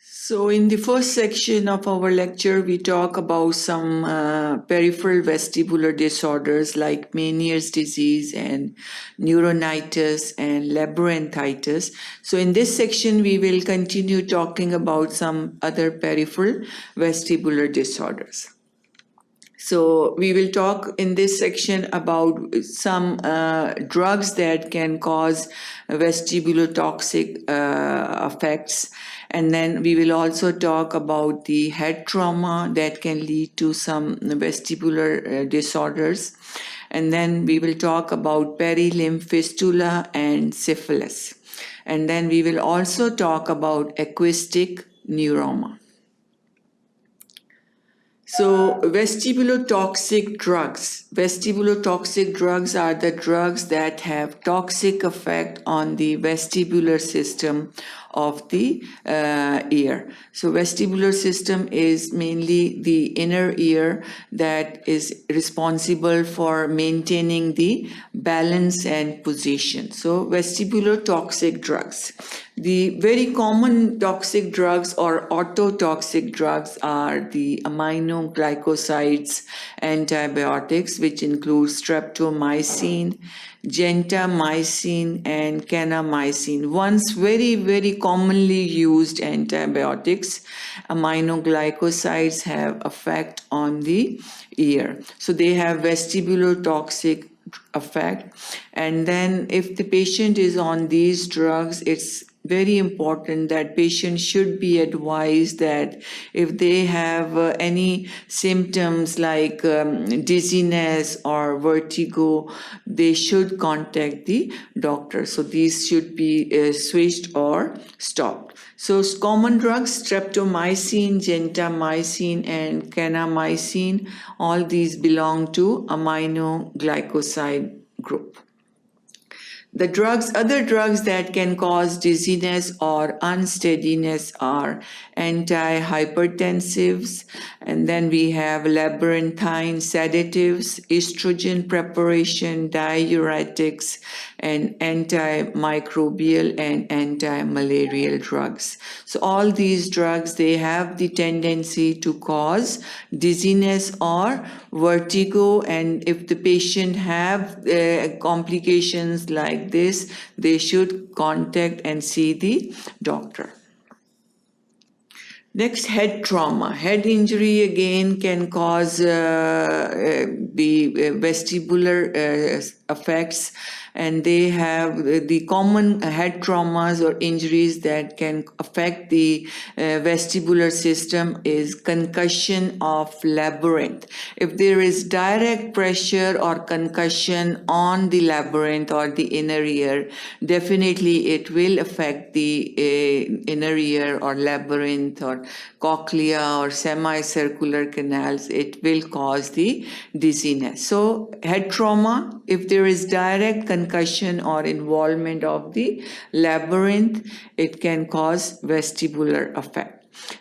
So in the first section of our lecture, we talk about some peripheral vestibular disorders like Meniere's disease and neuronitis and labyrinthitis. So in this section, we will continue talking about some other peripheral vestibular disorders. So we will talk in this section about some drugs that can cause vestibulotoxic effects. And then we will also talk about the head trauma that can lead to some vestibular disorders. And then we will talk about perilymph fistula and syphilis. And then we will also talk about acoustic neuroma. So vestibulotoxic drugs. Vestibulotoxic drugs are the drugs that have toxic effect on the vestibular system of the ear. So vestibular system is mainly the inner ear that is responsible for maintaining the balance and position. So vestibulotoxic drugs. The very common toxic drugs or autotoxic drugs are the aminoglycosides, antibiotics, which include streptomycin, gentamicin, and kanamycin. Once very commonly used antibiotics, aminoglycosides have effect on the ear. So they have vestibulotoxic effect. And then if the patient is on these drugs, it's very important that patients should be advised that if they have any symptoms like dizziness or vertigo, they should contact the doctor. So these should be switched or stopped. So common drugs, streptomycin, gentamicin, and kanamycin, all these belong to aminoglycoside group. The other drugs that can cause dizziness or unsteadiness are antihypertensives, and then we have labyrinthine sedatives, estrogen preparation, diuretics, and antimicrobial and anti-malarial drugs. So all these drugs, they have the tendency to cause dizziness or vertigo, and if the patient have complications like this, they should contact and see the doctor. Next, head trauma. Head injury again can cause the vestibular effects, and they have the common head traumas or injuries that can affect the vestibular system is concussion of labyrinth. If there is direct pressure or concussion on the labyrinth or the inner ear, definitely it will affect the inner ear or labyrinth or cochlea or semicircular canals. It will cause the dizziness. So head trauma, if there is direct concussion or involvement of the labyrinth, it can cause vestibular effect.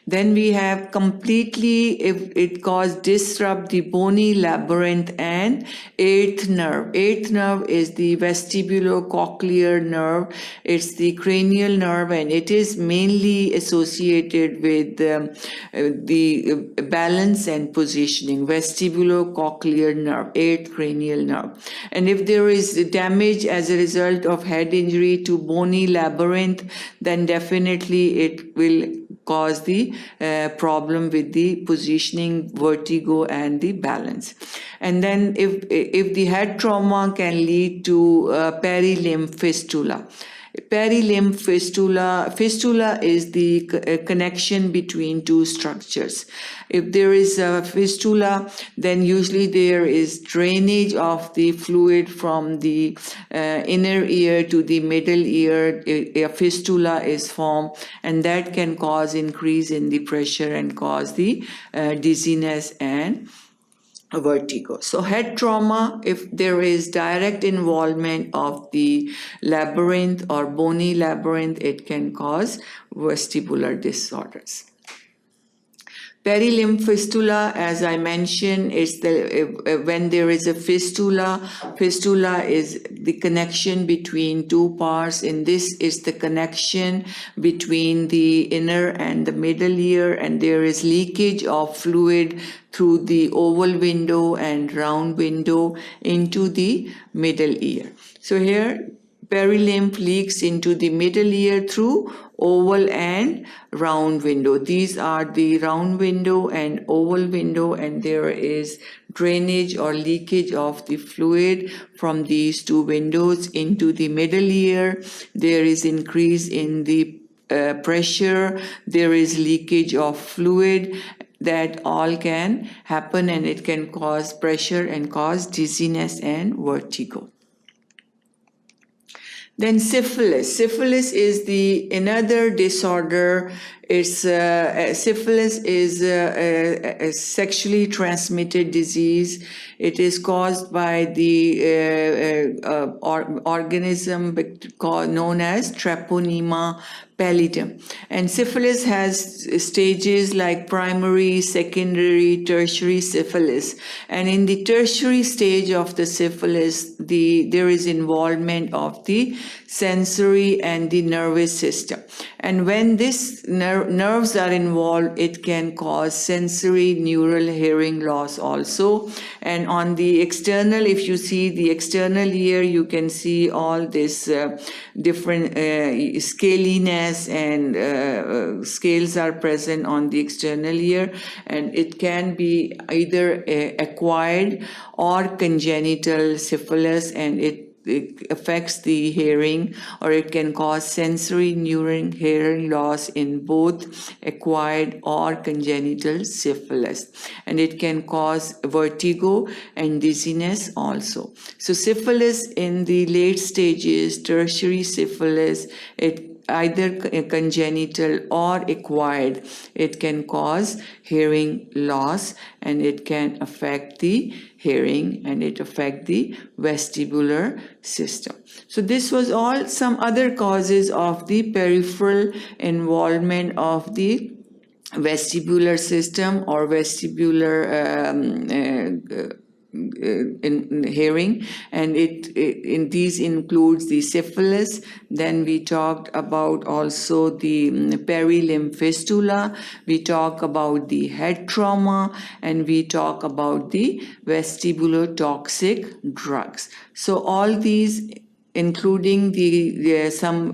Then we have completely, if it disrupt the bony labyrinth and eighth nerve. Eighth nerve is the vestibulocochlear nerve. It's the cranial nerve, and it is mainly associated with the balance and positioning. Vestibulocochlear nerve, eighth cranial nerve. And if there is damage as a result of head injury to bony labyrinth, then definitely it will cause the problem with the positioning, vertigo, and the balance. And then if the head trauma can lead to perilymph fistula. Perilymph fistula is the connection between two structures. If there is a fistula, then usually there is drainage of the fluid from the inner ear to the middle ear. A fistula is formed, and that can cause increase in the pressure and cause the dizziness and vertigo. So head trauma, if there is direct involvement of the labyrinth or bony labyrinth, it can cause vestibular disorders. Perilymph fistula, as I mentioned, is when there is a fistula. Fistula is the connection between two parts. In this is the connection between the inner and the middle ear, and there is leakage of fluid through the oval window and round window into the middle ear. So here perilymph leaks into the middle ear through oval and round window. These are the round window and oval window, and there is drainage or leakage of the fluid from these two windows into the middle ear. There is increase in the pressure, there is leakage of fluid. That all can happen, and it can cause pressure and cause dizziness and vertigo. Then syphilis. Syphilis is the another disorder. Syphilis is a sexually transmitted disease. It is caused by the organism known as Treponema pallidum. And syphilis has stages like primary, secondary, tertiary syphilis. And in the tertiary stage of the syphilis, there is involvement of the sensory and the nervous system. And when this nerves are involved, it can cause sensory neural hearing loss also. And on the external, if you see the external ear, you can see all this different scaliness and scales are present on the external ear, and it can be either acquired or congenital syphilis, and it affects the hearing, or it can cause sensory neural hearing loss in both acquired or congenital syphilis, and it can cause vertigo and dizziness also. So syphilis in the late stages, tertiary syphilis, it either congenital or acquired, it can cause hearing loss, and it can affect the hearing, and it affect the vestibular system. So this was all some other causes of the peripheral involvement of the vestibular system or vestibular in hearing, and in these includes the syphilis. Then we talked about also the perilymph fistula, we talk about the head trauma, and we talk about the vestibular toxic drugs. So all these, including some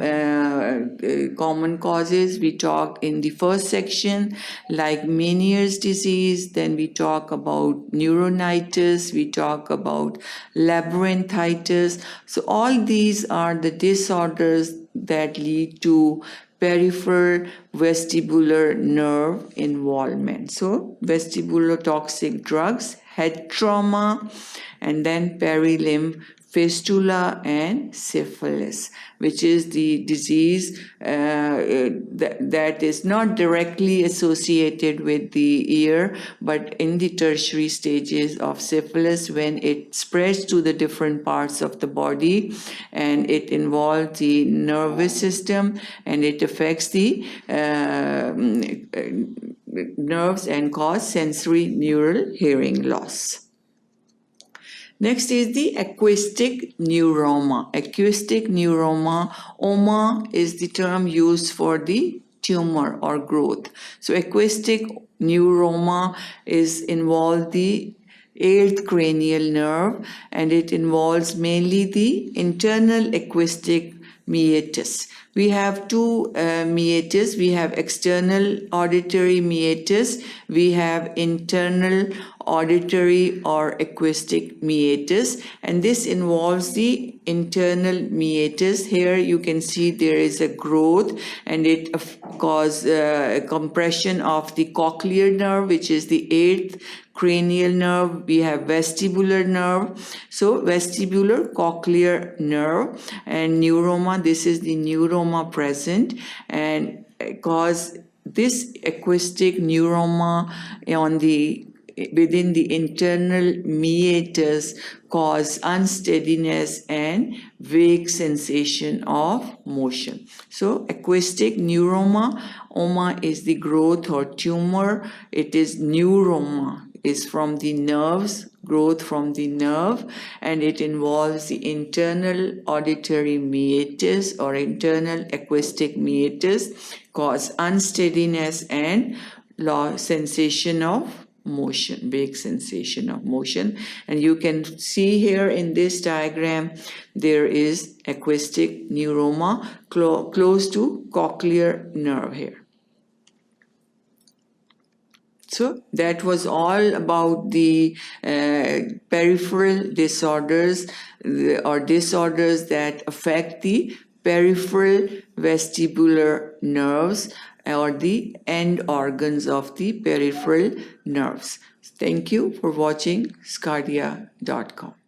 common causes, we talk in the first section, like Meniere's disease. Then we talk about neuronitis, we talk about labyrinthitis. So all these are the disorders that lead to peripheral vestibular nerve involvement. So vestibular toxic drugs, head trauma, and then perilymph fistula and syphilis, which is the disease that is not directly associated with the ear, but in the tertiary stages of syphilis, when it spreads to the different parts of the body, and it involves the nervous system, and it affects the nerves and cause sensory neural hearing loss. Next is the acoustic neuroma. Acoustic neuroma, oma is the term used for the tumor or growth. So acoustic neuroma involves the 8th cranial nerve, and it involves mainly the internal acoustic meatus. We have two meatus. We have external auditory meatus. We have internal auditory or acoustic meatus, and this involves the internal meatus. Here you can see there is a growth, and it causes compression of the cochlear nerve, which is the 8th cranial nerve. We have vestibular nerve, so vestibular cochlear nerve, and neuroma, this is the neuroma present, and cause this acoustic neuroma on the within the internal meatus cause unsteadiness and vague sensation of motion. So acoustic neuroma, oma is the growth or tumor, it is neuroma is from the nerves, growth from the nerve, and it involves the internal auditory meatus or internal acoustic meatus, cause unsteadiness and sensation of motion, vague sensation of motion. And you can see here in this diagram there is acoustic neuroma close to cochlear nerve here. So that was all about the peripheral disorders or disorders that affect the peripheral vestibular nerves or the end organs of the peripheral nerves. Thank you for watching sqadia.com.